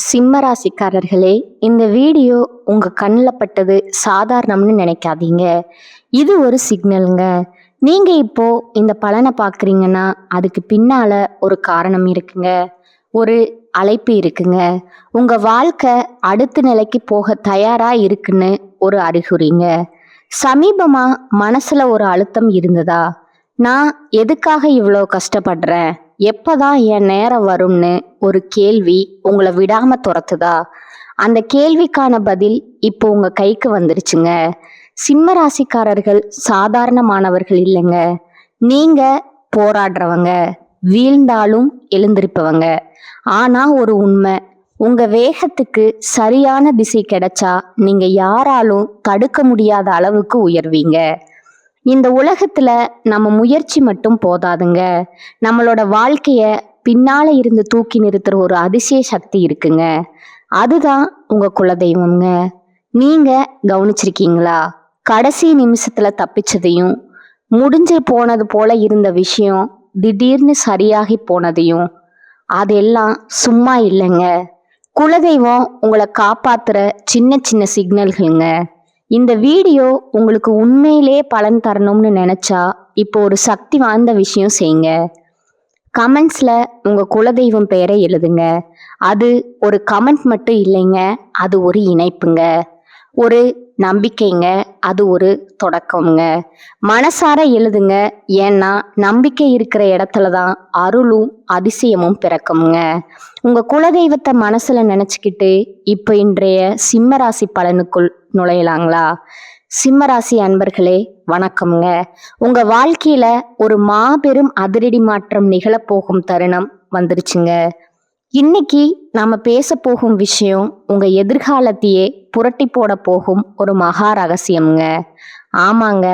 சிம்ம ராசிக்காரர்களே, இந்த வீடியோ உங்க கண்ணில் பட்டது சாதாரணம்னு நினைக்காதீங்க. இது ஒரு சிக்னலுங்க. நீங்க இப்போ இந்த பலனை பார்க்குறீங்கன்னா அதுக்கு பின்னால ஒரு காரணம் இருக்குங்க. ஒரு அழைப்பு இருக்குங்க. உங்க வாழ்க்கை அடுத்த நிலைக்கு போக தயாரா இருக்குன்னு ஒரு அறிகுறிங்க. சமீபமா மனசுல ஒரு அழுத்தம் இருந்ததா? நான் எதுக்காக இவ்வளோ கஷ்டப்படுறேன், எப்பதான் என் நேரம் வரும்னு ஒரு கேள்வி உங்களை விடாம துரத்துதா? அந்த கேள்விக்கான பதில் இப்போ உங்க கைக்கு வந்துருச்சுங்க. சிம்ம ராசிக்காரர்கள் சாதாரணமானவர்கள் இல்லைங்க. நீங்க போராடுறவங்க, வீழ்ந்தாலும் எழுந்திருப்பவங்க. ஆனா ஒரு உண்மை, உங்க வேகத்துக்கு சரியான திசை கிடைச்சா நீங்க யாராலும் தடுக்க முடியாத அளவுக்கு உயர்வீங்க. இந்த உலகத்துல நம்ம முயற்சி மட்டும் போதாதுங்க. நம்மளோட வாழ்க்கைய பின்னால இருந்து தூக்கி நிறுத்துற ஒரு அதிசய சக்தி இருக்குங்க. அதுதான் உங்க குலதெய்வம்ங்க. நீங்க கவனிச்சிருக்கீங்களா? கடைசி நிமிஷத்துல தப்பிச்சதையும், முடிஞ்சு போனது போல இருந்த விஷயம் திடீர்னு சரியாகி போனதையும், அதெல்லாம் சும்மா இல்லைங்க. குலதெய்வம் உங்களை காப்பாத்துற சின்ன சின்ன சிக்னல்களுங்க. இந்த வீடியோ உங்களுக்கு உண்மையிலே பலன் தரணும்னு நினைச்சா இப்போ ஒரு சக்தி வாய்ந்த விஷயம் செய்யுங்க. கமெண்ட்ஸ்ல உங்க குலதெய்வம் பெயரை எழுதுங்க. அது ஒரு கமெண்ட் மட்டும் இல்லைங்க, அது ஒரு இணைப்புங்க, ஒரு நம்பிக்கைங்க, அது ஒரு தொடக்கம்ங்க. மனசார எழுதுங்க. ஏன்னா நம்பிக்கை இருக்கிற இடத்துல தான் அருளும் அதிசயமும் பிறக்குங்க. உங்க குலதெய்வத்தை மனசுல நினைச்சுக்கிட்டு இப்ப இன்றைய சிம்மராசி பலனுக்குள் நுழையலாங்களா? சிம்மராசி அன்பர்களே, வணக்கம்ங்க. உங்க வாழ்க்கையில ஒரு மாபெரும் அதிரடி மாற்றம் நிகழப்போகும் தருணம் வந்துருச்சுங்க. இன்னைக்கு நாம பேச போகும் விஷயம் உங்க எதிர்காலத்தையே புரட்டி போட போகும் ஒரு மகா ரகசியம்ங்க. ஆமாங்க,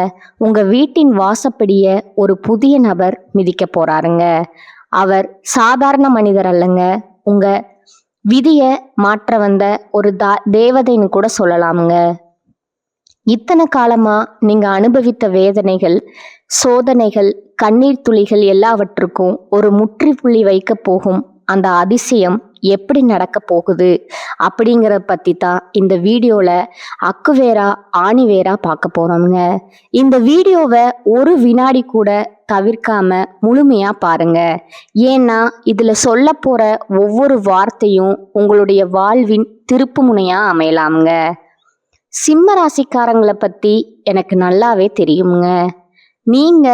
உங்க வீட்டின் வாசப்படிய ஒரு புதிய நபர் மிதிக்க போறாருங்க. அவர் சாதாரண மனிதர் அல்லங்க. உங்க விதிய மாற்ற வந்த ஒரு தேவதைன்னு கூட சொல்லலாமுங்க. இத்தனை காலமா நீங்க அனுபவித்த வேதனைகள், சோதனைகள், கண்ணீர் துளிகள் எல்லாவற்றுக்கும் ஒரு முற்றுப்புள்ளி வைக்க போகும் அந்த அதிசயம் எப்படி நடக்க போகுது அப்படிங்கிறத பத்தி தான் இந்த வீடியோல அக்குவேரா ஆணிவேரா பார்க்க போறோம்ங்க. இந்த வீடியோவை ஒரு வினாடி கூட தவிர்க்காம முழுமையா பாருங்க. ஏன்னா இதுல சொல்ல போற ஒவ்வொரு வார்த்தையும் உங்களுடைய வாழ்வின் திருப்பு முனையா அமையலாமுங்க. சிம்ம ராசிக்காரங்களை பத்தி எனக்கு நல்லாவே தெரியுங்க. நீங்க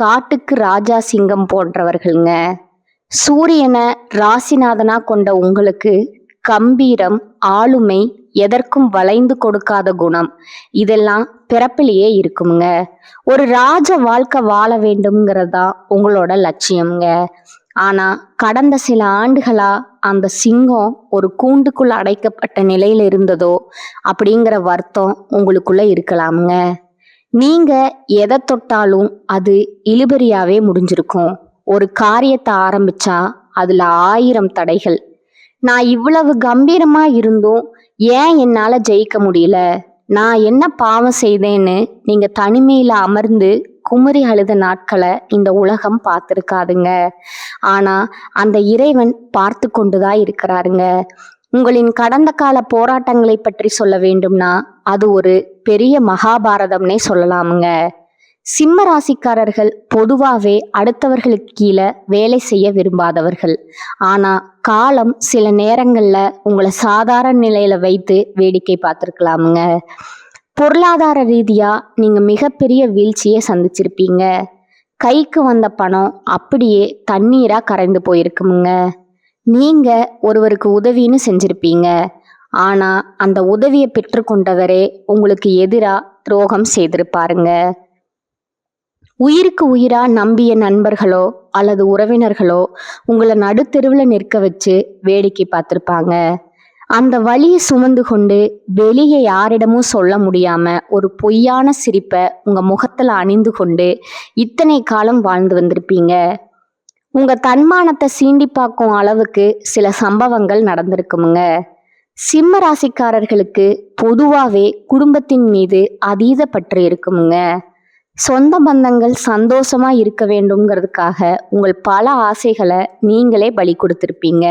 காட்டுக்கு ராஜா சிங்கம் போன்றவர்கள்ங்க. சூரியனை ராசிநாதனா கொண்ட உங்களுக்கு கம்பீரம், ஆளுமை, எதற்கும் வளைந்து கொடுக்காத குணம், இதெல்லாம் பிறப்பிலேயே இருக்குங்க. ஒரு ராஜ வாழ்க்கை வாழ வேண்டும்ங்கிறதா உங்களோட லட்சியம்ங்க. ஆனா கடந்த சில ஆண்டுகளா அந்த சிங்கம் ஒரு கூண்டுக்குள்ள அடைக்கப்பட்ட நிலையில இருந்ததோ அப்படிங்கிற வருத்தம் உங்களுக்குள்ள இருக்கலாமுங்க. நீங்க எதை தொட்டாலும் அது இழுபறியாவே முடிஞ்சிருக்கும். ஒரு காரியத்தை ஆரம்பிச்சா அதுல 1000 தடைகள். நான் இவ்வளவு கம்பீரமா இருந்தும் ஏன் என்னால ஜெயிக்க முடியல, நான் என்ன பாவம் செய்தேன்னு நீங்க தனிமையில அமர்ந்து குமரி அழுத நாட்களை இந்த உலகம் பார்த்துருக்காதுங்க. ஆனா அந்த இறைவன் பார்த்து கொண்டுதான் இருக்கிறாருங்க. உங்களின் கடந்த கால போராட்டங்களை பற்றி சொல்ல வேண்டும்னா அது ஒரு பெரிய மகாபாரதம்னே சொல்லலாமுங்க. சிம்ம ராசிக்காரர்கள் பொதுவாகவே அடுத்தவர்களுக்கு கீழே வேலை செய்ய விரும்பாதவர்கள். ஆனா காலம் சில நேரங்கள்ல உங்களை சாதாரண நிலையில வைத்து வேடிக்கை பார்த்துருக்கலாமுங்க. பொருளாதார ரீதியா நீங்க மிகப்பெரிய வீழ்ச்சியை சந்திச்சிருப்பீங்க. கைக்கு வந்த பணம் அப்படியே தண்ணீரா கரைந்து போயிருக்குமுங்க. நீங்க ஒருவருக்கு உதவின்னு செஞ்சிருப்பீங்க. ஆனா அந்த உதவியை பெற்றுக்கொண்டவரே உங்களுக்கு எதிரா துரோகம் செய்திருப்பாருங்க. உயிருக்கு உயிரா நம்பிய நண்பர்களோ அல்லது உறவினர்களோ உங்களை நடுத்தெருவில் நிற்க வச்சு வேடிக்கை பார்த்துருப்பாங்க. அந்த வலியை சுமந்து கொண்டு வெளியே யாரிடமும் சொல்ல முடியாம ஒரு பொய்யான சிரிப்பை உங்க முகத்துல அணிந்து கொண்டு இத்தனை காலம் வாழ்ந்து வந்திருப்பீங்க. உங்க தன்மானத்தை சீண்டி பார்க்கும் அளவுக்கு சில சம்பவங்கள் நடந்திருக்குமுங்க. சிம்ம ராசிக்காரர்களுக்கு பொதுவாகவே குடும்பத்தின் மீது அதீத பற்று இருக்குமுங்க. சொந்த பந்தங்கள் சந்தோஷமா இருக்க வேண்டும்ங்கிறதுக்காக உங்கள் பல ஆசைகளை நீங்களே பலி கொடுத்திருப்பீங்க.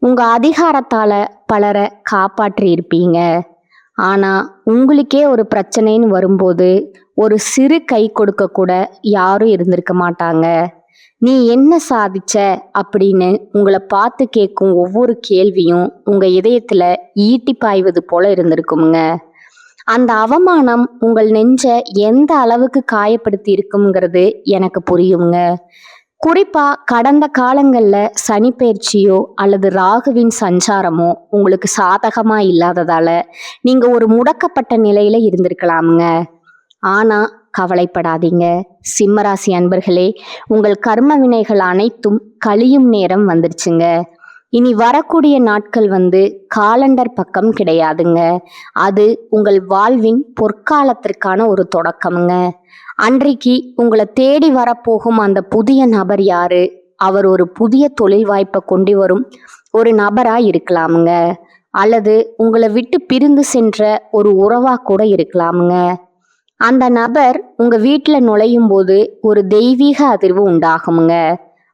உங்க அதிகாரத்தால பலரை காப்பாற்றி இருப்பீங்க. ஆனா உங்களுக்கே ஒரு பிரச்சனைன்னு வரும்போது ஒரு சிறு கை கொடுக்க கூட யாரும் இருந்திருக்க மாட்டாங்க. நீ என்ன சாதிச்ச அப்படின்னு உங்களை பார்த்து கேட்கும் ஒவ்வொரு கேள்வியும் உங்க இதயத்துல ஈட்டி பாய்வது போல இருந்திருக்குமுங்க. அந்த அவமானம் உங்கள் நெஞ்ச எந்த அளவுக்கு காயப்படுத்தி இருக்குங்கிறது எனக்கு புரியுங்க. குறிப்பா கடந்த காலங்கள்ல சனிப்பெயர்ச்சியோ அல்லது ராகுவின் சஞ்சாரமோ உங்களுக்கு சாதகமா இல்லாததால நீங்க ஒரு முடக்கப்பட்ட நிலையில இருந்திருக்கலாமுங்க. ஆனா கவலைப்படாதீங்க சிம்மராசி அன்பர்களே, உங்கள் கர்ம வினைகள் அனைத்தும் கழியும் நேரம் வந்துருச்சுங்க. இனி வரக்கூடிய நாட்கள் காலண்டர் பக்கம் கிடையாதுங்க. அது உங்கள் வாழ்வின் பொற்காலத்திற்கான ஒரு தொடக்கமுங்க. அன்றைக்கு உங்களை தேடி வரப்போகும் அந்த புதிய நபர் யாரு? அவர் ஒரு புதிய தொழில் வாய்ப்பை கொண்டு வரும் ஒரு நபரா இருக்கலாமுங்க. அல்லது உங்களை விட்டு பிரிந்து சென்ற ஒரு உறவா கூட இருக்கலாமுங்க. அந்த நபர் உங்க வீட்டுல நுழையும் போது ஒரு தெய்வீக அதிர்வு உண்டாகுங்க.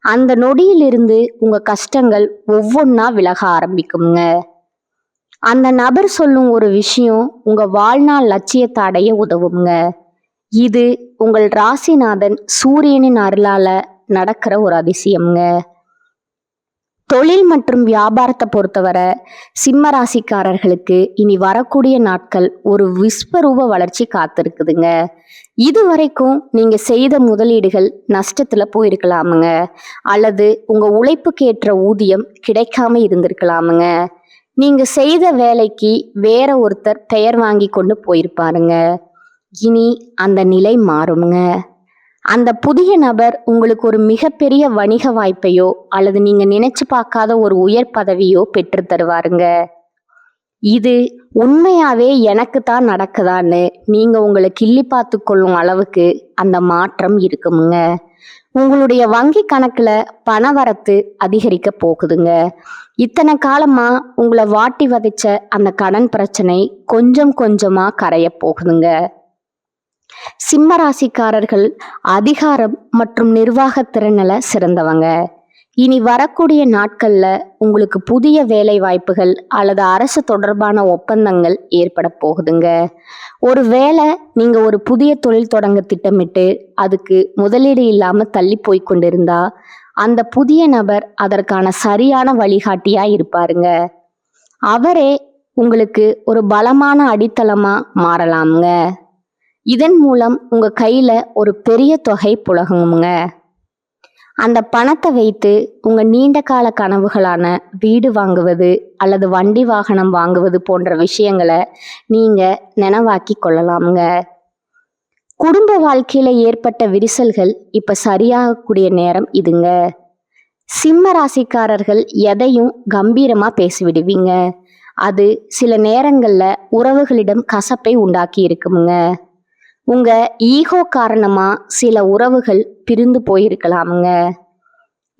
அந்த நொடியிலிருந்து உங்க கஷ்டங்கள் ஒவ்வொன்னா விலக ஆரம்பிக்குங்க. அந்த நபர் சொல்லும் ஒரு விஷயம் உங்க வாழ்நாள் லட்சியத்தை அடைய உதவுங்க. இது உங்கள் ராசிநாதன் சூரியனின் அருளால நடக்கிற ஒரு அதிசயம்ங்க. தொழில் மற்றும் வியாபாரத்தை பொறுத்தவரை சிம்ம ராசிக்காரர்களுக்கு இனி வரக்கூடிய நாட்கள் ஒரு விஸ்வரூப வளர்ச்சி காத்திருக்குதுங்க. இது வரைக்கும் நீங்க செய்த முதலீடுகள் நஷ்டத்துல போயிருக்கலாமுங்க. அல்லது உங்க உழைப்புக்கு ஏற்ற ஊதியம் கிடைக்காம இருந்திருக்கலாமுங்க. நீங்க செய்த வேலைக்கு வேற ஒருத்தர் பெயர் வாங்கி கொண்டு போயிருப்பாருங்க. இனி அந்த நிலை மாறுங்க. அந்த புதிய நபர் உங்களுக்கு ஒரு மிகப்பெரிய வணிக வாய்ப்பையோ அல்லது நீங்க நினைச்சு பார்க்காத ஒரு உயர் பதவியோ பெற்று தருவாருங்க. இது உண்மையாவே எனக்கு தான் நடக்குதான்னு நீங்க உங்களை கிள்ளி பார்த்து கொள்ளும் அளவுக்கு அந்த மாற்றம் இருக்குமுங்க. உங்களுடைய வங்கி கணக்குல பணவரத்து அதிகரிக்க போகுதுங்க. இத்தனை காலமா உங்களை வாட்டி வதைச்ச அந்த கடன் பிரச்சனை கொஞ்சம் கொஞ்சமா கரைய போகுதுங்க. சிம்ம ராசிக்காரர்கள் அதிகாரம் மற்றும் நிர்வாக திறனில் சிறந்தவங்க. இனி வரக்கூடிய நாட்கள்ல உங்களுக்கு புதிய வேலை வாய்ப்புகள் அல்லது அரசு தொடர்பான ஒப்பந்தங்கள் ஏற்பட போகுதுங்க. ஒரு வேளை நீங்க ஒரு புதிய தொழில் தொடங்க திட்டமிட்டு அதுக்கு முதலீடு இல்லாம தள்ளி போய் கொண்டிருந்தா அந்த புதிய நபர் அதற்கான சரியான வழிகாட்டியா இருப்பாருங்க. அவரே உங்களுக்கு ஒரு பலமான அடித்தளமா மாறலாமுங்க. இதன் மூலம் உங்க கையில ஒரு பெரிய தொகை புழங்குங்க. அந்த பணத்தை வைத்து உங்க நீண்ட கால கனவுகளான வீடு வாங்குவது அல்லது வண்டி வாகனம் வாங்குவது போன்ற விஷயங்களை நீங்க நினைவாக்கி கொள்ளலாமுங்க. குடும்ப வாழ்க்கையில ஏற்பட்ட விரிசல்கள் இப்ப சரியாகக்கூடிய நேரம் இதுங்க. சிம்ம ராசிக்காரர்கள் எதையும் கம்பீரமா பேசிவிடுவீங்க. அது சில நேரங்கள்ல உறவுகளிடம் கசப்பை உண்டாக்கி இருக்குமுங்க. உங்க ஈகோ காரணமா சில உறவுகள் பிரிந்து போயிருக்கலாமுங்க.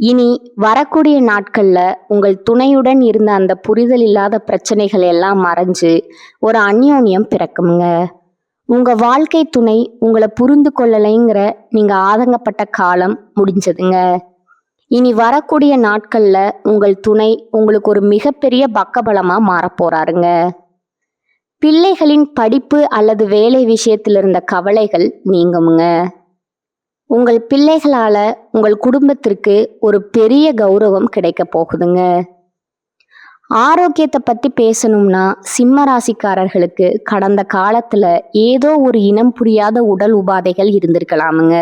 இனி வரக்கூடிய நாட்கள்ல உங்கள் துணையுடன் இருந்த அந்த புரிதல் இல்லாத பிரச்சனைகள் எல்லாம் மறைஞ்சு ஒரு அந்யோன்யம் பிறக்குமுங்க. உங்க வாழ்க்கை துணை உங்களை புரிந்து கொள்ளலைங்கிற நீங்க ஆதங்கப்பட்ட காலம் முடிஞ்சதுங்க. இனி வரக்கூடிய நாட்கள்ல உங்கள் துணை உங்களுக்கு ஒரு மிகப்பெரிய பக்கபலமா மாறப்போறாருங்க. பிள்ளைகளின் படிப்பு அல்லது வேலை விஷயத்தில் இருந்த கவலைகள் நீங்குமுங்க. உங்கள் பிள்ளைகளால உங்கள் குடும்பத்திற்கு ஒரு பெரிய கௌரவம் கிடைக்க போகுதுங்க. ஆரோக்கியத்தை பத்தி பேசணும்னா சிம்ம ராசிக்காரர்களுக்கு கடந்த காலத்துல ஏதோ ஒரு இனம் புரியாத உடல் உபாதைகள் இருந்திருக்கலாமுங்க.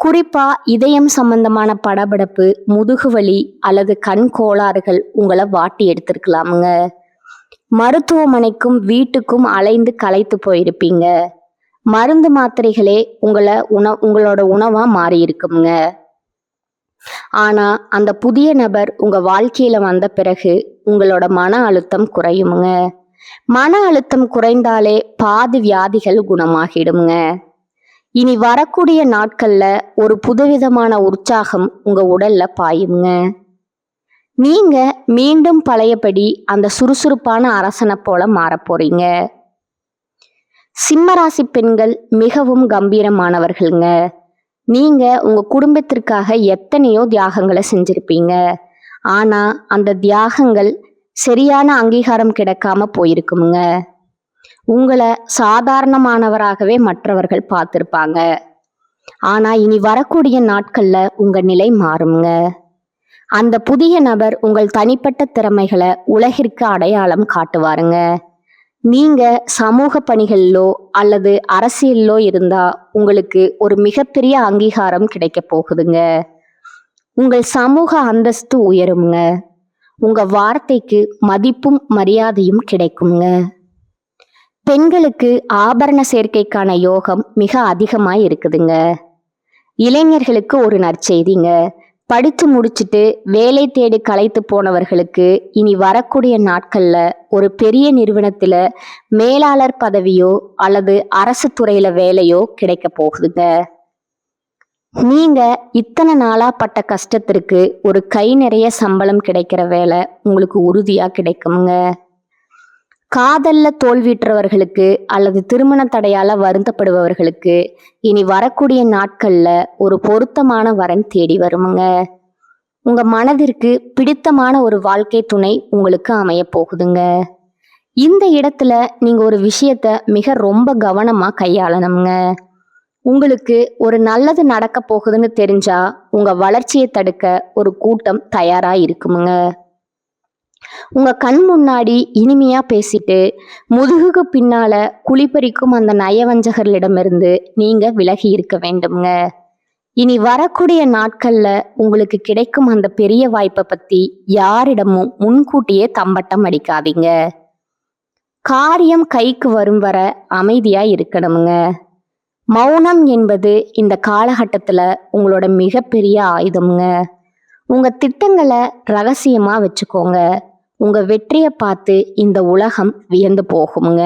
குறிப்பா இதயம் சம்பந்தமான படபடப்பு, முதுகுவலி அல்லது கண் கோளாறுகள் உங்களை வாட்டி எடுத்திருக்கலாமுங்க. மருத்துவமனைக்கும் வீட்டுக்கும் அலைந்து களைத்து போயிருப்பீங்க. மருந்து மாத்திரைகளே உங்களோட உணவா மாறி இருக்குங்க. ஆனா அந்த புதிய நபர் உங்க வாழ்க்கையில வந்த பிறகு உங்களோட மன அழுத்தம் குறையுமுங்க. மன அழுத்தம் குறைந்தாலே பாதி வியாதிகள் குணமாகிடுங்க. இனி வரக்கூடிய நாட்கள்ல ஒரு புதுவிதமான உற்சாகம் உங்க உடல்ல பாயுங்க. நீங்க மீண்டும் பழையபடி அந்த சுறுசுறுப்பான அரசனை போல மாறப் போறீங்க. சிம்மராசி பெண்கள் மிகவும் கம்பீரமானவர்கள்ங்க. நீங்க உங்க குடும்பத்திற்காக எத்தனையோ தியாகங்களை செஞ்சிருப்பீங்க. ஆனா அந்த தியாகங்கள் சரியான அங்கீகாரம் கிடைக்காம போயிருக்குமுங்க. உங்களை சாதாரணமானவராகவே மற்றவர்கள் பார்த்திருப்பாங்க. ஆனா இனி வரக்கூடிய நாட்கள்ல உங்க நிலை மாறுங்க. அந்த புதிய நபர் உங்கள் தனிப்பட்ட திறமைகளை உலகிற்கு அடையாளம் காட்டுவாருங்க. நீங்க சமூக பணிகளிலோ அல்லது அரசியலிலோ இருந்தா உங்களுக்கு ஒரு மிகப்பெரிய அங்கீகாரம் கிடைக்க போகுதுங்க. உங்கள் சமூக அந்தஸ்து உயருங்க. உங்க வார்த்தைக்கு மதிப்பும் மரியாதையும் கிடைக்குங்க. பெண்களுக்கு ஆபரண சேர்க்கைக்கான யோகம் மிக அதிகமாய் இருக்குதுங்க. இளைஞர்களுக்கு ஒரு நற்செய்திங்க. படித்து முடிச்சுட்டு வேலை தேடி களைத்து போனவர்களுக்கு இனி வரக்கூடிய நாட்கள்ல ஒரு பெரிய நிறுவனத்துல மேலாளர் பதவியோ அல்லது அரசு துறையில வேலையோ கிடைக்க போகுதுங்க. நீங்க இத்தனை நாளா பட்ட கஷ்டத்திற்கு ஒரு கை நிறைய சம்பளம் கிடைக்கிற வேலை உங்களுக்கு உறுதியா கிடைக்குங்க. காதல்ல தோல்வியுற்றவர்களுக்கு அல்லது திருமண தடையால வருத்தப்படுபவர்களுக்கு இனி வரக்கூடிய நாட்கள்ல ஒரு பொருத்தமான வரன் தேடி வருமுங்க. உங்க மனதிற்கு பிடித்தமான ஒரு வாழ்க்கை துணை உங்களுக்கு அமைய போகுதுங்க. இந்த இடத்துல நீங்க ஒரு விஷயத்த மிக ரொம்ப கவனமா கையாளணுங்க. உங்களுக்கு ஒரு நல்லது நடக்க போகுதுன்னு தெரிஞ்சா உங்க வளர்ச்சியை தடுக்க ஒரு கூட்டம் தயாரா இருக்குமுங்க. உங்க கண் முன்னாடி இனிமையா பேசிட்டு முதுகுக்கு பின்னால குழிப்பறிக்கும் அந்த நயவஞ்சகர்களிடமிருந்து நீங்க விலகி இருக்க வேண்டும்ங்க. இனி வரக்கூடிய நாட்கள்ல உங்களுக்கு கிடைக்கும் அந்த பெரிய வாய்ப்பை பத்தி யாரிடமும் முன்கூட்டியே தம்பட்டம் அடிக்காதீங்க. காரியம் கைக்கு வரும் வர அமைதியா இருக்கணுங்க. மௌனம் என்பது இந்த காலகட்டத்துல உங்களோட மிகப்பெரிய ஆயுதம்ங்க. உங்க திட்டங்களை ரகசியமா வச்சுக்கோங்க. உங்க வெற்றியை பார்த்து இந்த உலகம் வியந்து போகுமுங்க.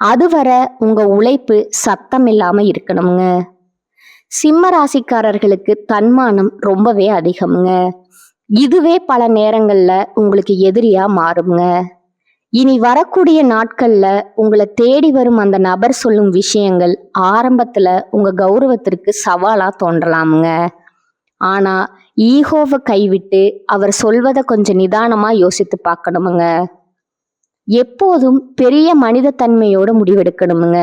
அதுவரை உங்க உழைப்பு சத்தம் இல்லாம இருக்கணுங்க. சிம்ம ராசிக்காரர்களுக்கு தன்மானம் ரொம்பவே அதிகம்ங்க. இதுவே பல நேரங்கள்ல உங்களுக்கு எதிரியா மாறுங்க. இனி வரக்கூடிய நாட்கள்ல உங்களை தேடி வரும் அந்த நபர் சொல்லும் விஷயங்கள் ஆரம்பத்துல உங்க கௌரவத்திற்கு சவாலா தோன்றலாமுங்க. ஆனா ஈகோவை கைவிட்டு அவர் சொல்வதை கொஞ்சம் நிதானமா யோசித்து பார்க்கணுமுங்க. எப்போதும் பெரிய மனித தன்மையோட முடிவெடுக்கணுமுங்க.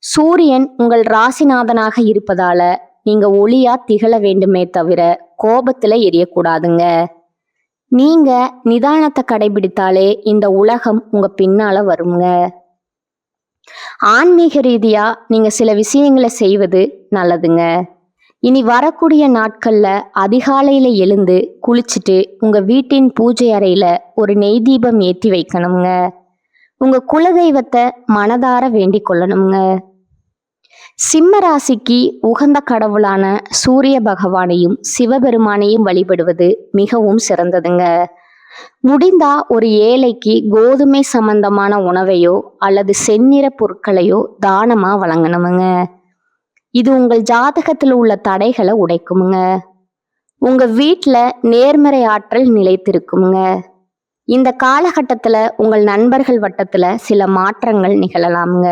சூரியன் உங்கள் ராசிநாதனாக இருப்பதால நீங்க ஒளியா திகழ வேண்டுமே தவிர கோபத்துல எரியக்கூடாதுங்க. நீங்க நிதானத்தை கடைபிடித்தாலே இந்த உலகம் உங்க பின்னால வருங்க. ஆன்மீக ரீதியா நீங்க சில விஷயங்களை செய்வது நல்லதுங்க. இனி வரக்கூடிய நாட்கள்ல அதிகாலையில எழுந்து குளிச்சுட்டு உங்க வீட்டின் பூஜை அறையில ஒரு நெய் தீபம் ஏற்றி வைக்கணுங்க. உங்க குலதெய்வத்தை மனதார வேண்டிக் கொள்ளணுங்க. சிம்ம ராசிக்கு உகந்த கடவுளான சூரிய பகவானையும் சிவபெருமானையும் வழிபடுவது மிகவும் சிறந்ததுங்க. முடிந்தா ஒரு ஏழைக்கு கோதுமை சம்பந்தமான உணவையோ அல்லது செந்நிற பொருட்களையோ தானமா வழங்கணுமுங்க. இது உங்கள் ஜாதகத்தில் உள்ள தடைகளை உடைக்குமுங்க. உங்க வீட்டில் நேர்மறை ஆற்றல் நிலைத்திருக்குமுங்க. இந்த காலகட்டத்தில் உங்கள் நண்பர்கள் வட்டத்தில் சில மாற்றங்கள் நிகழலாமுங்க.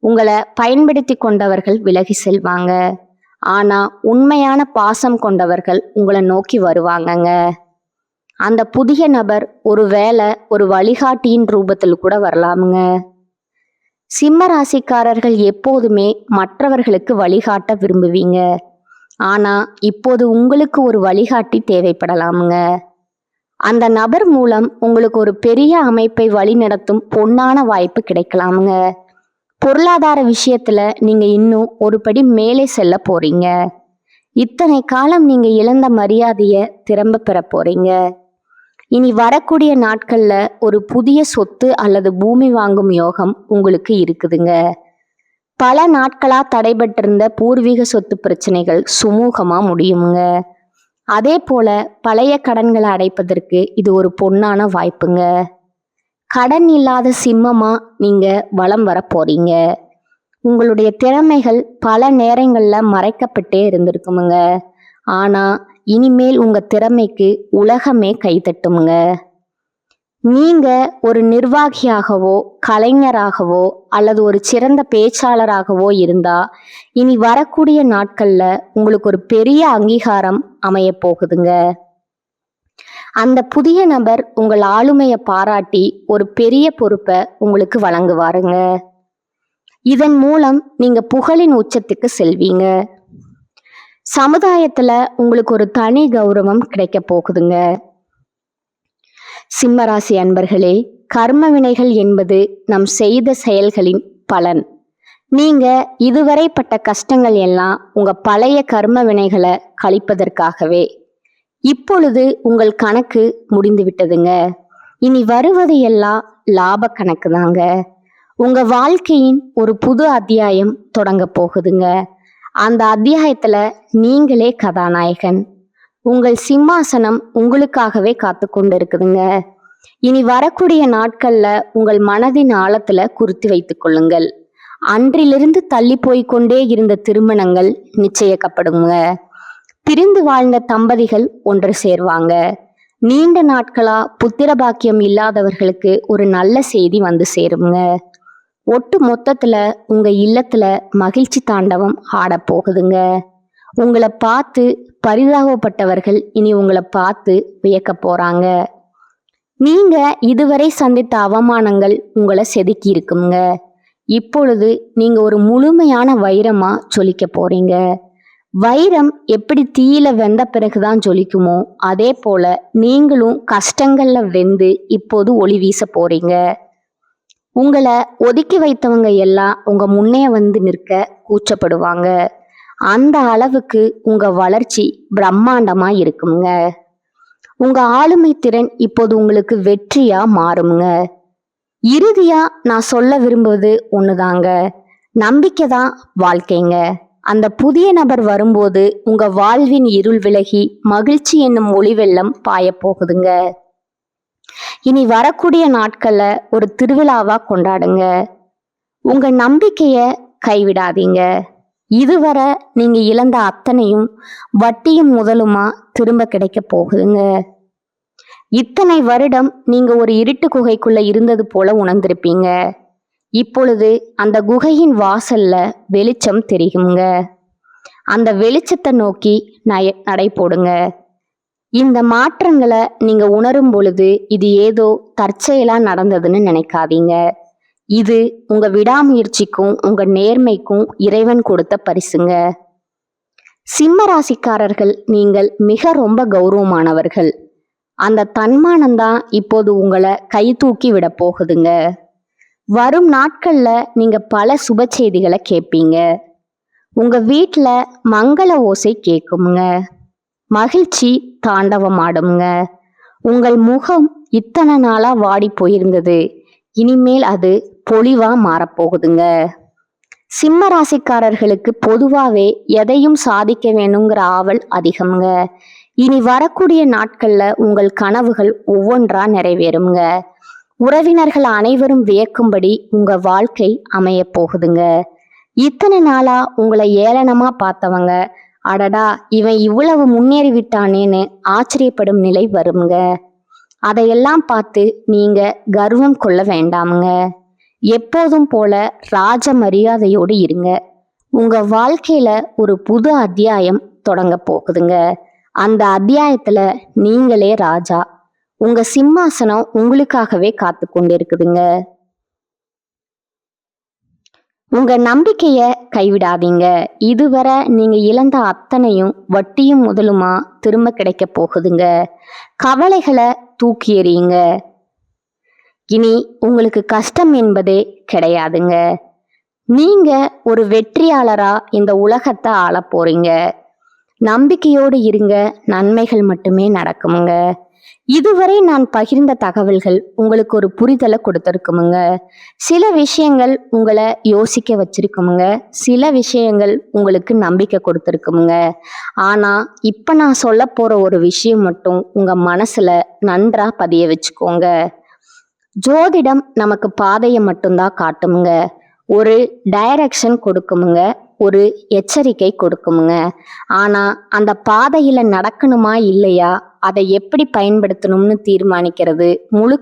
உங்களை பயன்படுத்தி கொண்டவர்கள் விலகி செல்வாங்க. ஆனா உண்மையான பாசம் கொண்டவர்கள் உங்களை நோக்கி வருவாங்கங்க. அந்த புதிய நபர் ஒருவேளை ஒரு வழிகாட்டியின் ரூபத்தில் கூட வரலாமுங்க. சிம்ம ராசிக்காரர்கள் எப்போதுமே மற்றவர்களுக்கு வழிகாட்ட விரும்புவீங்க. ஆனா இப்போது உங்களுக்கு ஒரு வழிகாட்டி தேவைப்படலாமுங்க. அந்த நபர் மூலம் உங்களுக்கு ஒரு பெரிய அமைப்பை வழிநடத்தும் பொன்னான வாய்ப்பு கிடைக்கலாமுங்க. பொருளாதார விஷயத்துல நீங்க இன்னும் ஒரு படி மேலே செல்ல போறீங்க. இத்தனை காலம் நீங்க இழந்த மரியாதையை திரும்ப பெற போறீங்க. இனி வரக்கூடிய நாட்கள்ல ஒரு புதிய சொத்து அல்லது பூமி வாங்கும் யோகம் உங்களுக்கு இருக்குதுங்க. பல நாட்களா தடைபட்டிருந்த பூர்வீக சொத்து பிரச்சனைகள் சுமூகமா முடியுங்க. அதே போல பழைய கடன்களை அடைப்பதற்கு இது ஒரு பொன்னான வாய்ப்புங்க. கடன் இல்லாத சிம்மமா நீங்க வலம் வர போறீங்க. உங்களுடைய திறமைகள் பல நேரங்கள்ல மறைக்கப்பட்டே இருந்திருக்குமுங்க. ஆனா இனிமேல் உங்க திறமைக்கு உலகமே கைதட்டுமுங்க. நீங்க ஒரு நிர்வாகியாகவோ கலைஞராகவோ அல்லது ஒரு சிறந்த பேச்சாளராகவோ இருந்தா இனி வரக்கூடிய நாட்கள்ல உங்களுக்கு ஒரு பெரிய அங்கீகாரம் அமைய போகுதுங்க. அந்த புதிய நபர் உங்கள் ஆளுமையை பாராட்டி ஒரு பெரிய பொறுப்பை உங்களுக்கு வழங்குவாருங்க. இதன் மூலம் நீங்க புகழின் உச்சத்துக்கு செல்வீங்க. சமுதாயத்துல உங்களுக்கு ஒரு தனி கௌரவம் கிடைக்க போகுதுங்க. சிம்மராசி அன்பர்களே, கர்ம வினைகள் என்பது நம் செய்த செயல்களின் பலன். நீங்க இதுவரை பட்ட கஷ்டங்கள் எல்லாம் உங்க பழைய கர்ம வினைகளை கழிப்பதற்காகவே. இப்பொழுது உங்கள் கணக்கு முடிந்து விட்டதுங்க. இனி வருவது எல்லாம் லாப கணக்கு தாங்க. உங்க வாழ்க்கையின் ஒரு புது அத்தியாயம் தொடங்க போகுதுங்க. அந்த அத்தியாயத்துல நீங்களே கதாநாயகன். உங்கள் சிம்மாசனம் உங்களுக்காகவே காத்து கொண்டு இருக்குதுங்க. இனி வரக்கூடிய நாட்கள்ல உங்கள் மனதின் ஆழத்துல குறித்து வைத்துக் கொள்ளுங்கள். அன்றிலிருந்து தள்ளி போய்கொண்டே இருந்த திருமணங்கள் நிச்சயிக்கப்படுங்க. பிரிந்து வாழ்ந்த தம்பதிகள் ஒன்று சேர்வாங்க. நீண்ட நாட்களா புத்திர பாக்கியம் இல்லாதவர்களுக்கு ஒரு நல்ல செய்தி வந்து சேருங்க. ஒட்டு மொத்தத்துல உங்க இல்லத்துல மகிழ்ச்சி தாண்டவம் ஆட போகுதுங்க. உங்களை பார்த்து பரிதாபப்பட்டவர்கள் இனி உங்களை பார்த்து வியக்க போறாங்க. நீங்க இதுவரை சந்தித்த அவமானங்கள் உங்களை செதுக்கி இருக்குங்க. இப்பொழுது நீங்க ஒரு முழுமையான வைரமா ஜொலிக்க போறீங்க. வைரம் எப்படி தீயில வெந்த பிறகுதான் ஜொலிக்குமோ அதே போல நீங்களும் கஷ்டங்கள்ல வெந்து இப்போது ஒளி வீச போறீங்க. உங்களை ஒதுக்கி வைத்தவங்க எல்லாம் உங்க முன்னே வந்து நிற்க கூச்சப்படுவாங்க. அந்த அளவுக்கு உங்க வளர்ச்சி பிரம்மாண்டமா இருக்குங்க. உங்க ஆளுமை திறன் இப்போது உங்களுக்கு வெற்றியா மாறுங்க. இறுதியா நான் சொல்ல விரும்புவது ஒண்ணுதாங்க, நம்பிக்கை தான் வாழ்க்கைங்க. அந்த புதிய நபர் வரும்போது உங்க வாழ்வின் இருள் விலகி மகிழ்ச்சி என்னும் ஒளி வெள்ளம் பாய போகுதுங்க. இனி வரக்கூடிய நாட்கள்ல ஒரு திருவிழாவா கொண்டாடுங்க. உங்க நம்பிக்கைய கைவிடாதீங்க. இதுவரை நீங்க இழந்த அத்தனையும் வட்டியும் முதலுமா திரும்ப கிடைக்க போகுதுங்க. இத்தனை வருடம் நீங்க ஒரு இருட்டு குகைக்குள்ள இருந்தது போல உணர்ந்திருப்பீங்க. இப்பொழுது அந்த குகையின் வாசல்ல வெளிச்சம் தெரியுங்க. அந்த வெளிச்சத்தை நோக்கி நடை போடுங்க. இந்த மாற்றங்களை நீங்க உணரும் பொழுது இது ஏதோ தற்செயலா நடந்ததுன்னு நினைக்காதீங்க. இது உங்க விடாமுயற்சிக்கும் உங்க நேர்மைக்கும் இறைவன் கொடுத்த பரிசுங்க. சிம்ம ராசிக்காரர்கள் நீங்கள் மிக ரொம்ப கௌரவமானவர்கள். அந்த தன்மானம்தான் இப்போது உங்களை கை தூக்கி விட போகுதுங்க. வரும் நாட்கள்ல நீங்க பல சுப செய்திகளை கேட்பீங்க. உங்க வீட்டுல மங்கள ஓசை கேட்குங்க. மகிழ்ச்சி தாண்டவமாடுங்க. உங்கள் முகம் இத்தனை நாளா வாடி போயிருந்தது, இனிமேல் அது பொலிவா மாறப்போகுதுங்க. சிம்ம ராசிக்காரர்களுக்கு பொதுவாகவே எதையும் சாதிக்க வேணுங்கிற ஆவல் அதிகம்ங்க. இனி வரக்கூடிய நாட்கள்ல உங்கள் கனவுகள் ஒவ்வொன்றா நிறைவேறுங்க. உறவினர்கள் அனைவரும் வியக்கும்படி உங்க வாழ்க்கை அமைய போகுதுங்க. இத்தனை நாளா உங்களை ஏளனமா பார்த்தவங்க, அடடா இவன் இவ்வளவு முன்னேறி விட்டானேன்னு ஆச்சரியப்படும் நிலை வருங்க. அதையெல்லாம் பார்த்து நீங்க கர்வம் கொள்ள வேண்டாமுங்க. எப்போதும் போல ராஜ மரியாதையோடு இருங்க. உங்க வாழ்க்கையில ஒரு புது அத்தியாயம் தொடங்க போகுதுங்க. அந்த அத்தியாயத்துல நீங்களே ராஜா. உங்க சிம்மாசனம் உங்களுக்காகவே காத்து கொண்டு இருக்குதுங்க. உங்க நம்பிக்கைய கைவிடாதீங்க. இதுவரை நீங்க இழந்த அத்தனையும் வட்டியும் முதலுமா திரும்ப கிடைக்க போகுதுங்க. கவலைகளை தூக்கி எறியுங்க. இனி உங்களுக்கு கஷ்டம் என்பதே கிடையாதுங்க. நீங்க ஒரு வெற்றியாளரா இந்த உலகத்தை ஆள போறீங்க. நம்பிக்கையோடு இருங்க, நன்மைகள் மட்டுமே நடக்குமுங்க. இதுவரை நான் பகிர்ந்த தகவல்கள் உங்களுக்கு ஒரு புரிதலை கொடுத்துருக்குமுங்க. சில விஷயங்கள் உங்களை யோசிக்க வச்சிருக்குமுங்க. சில விஷயங்கள் உங்களுக்கு நம்பிக்கை கொடுத்துருக்குமுங்க. ஆனா இப்ப நான் சொல்ல போற ஒரு விஷயம் மட்டும் உங்க மனசுல நன்றா பதிய வச்சுக்கோங்க. ஜோதிடம் நமக்கு பாதையை மட்டும்தான் காட்டுமுங்க. ஒரு டைரக்ஷன் கொடுக்குமுங்க, ஒரு எச்சரிக்கை கொடுக்குமுங்க. ஆனா அந்த பாதையில நடக்கணுமா இல்லையா, அதை எப்படி பயன்படுத்தணும்னு தீர்மானிக்கிறது முழு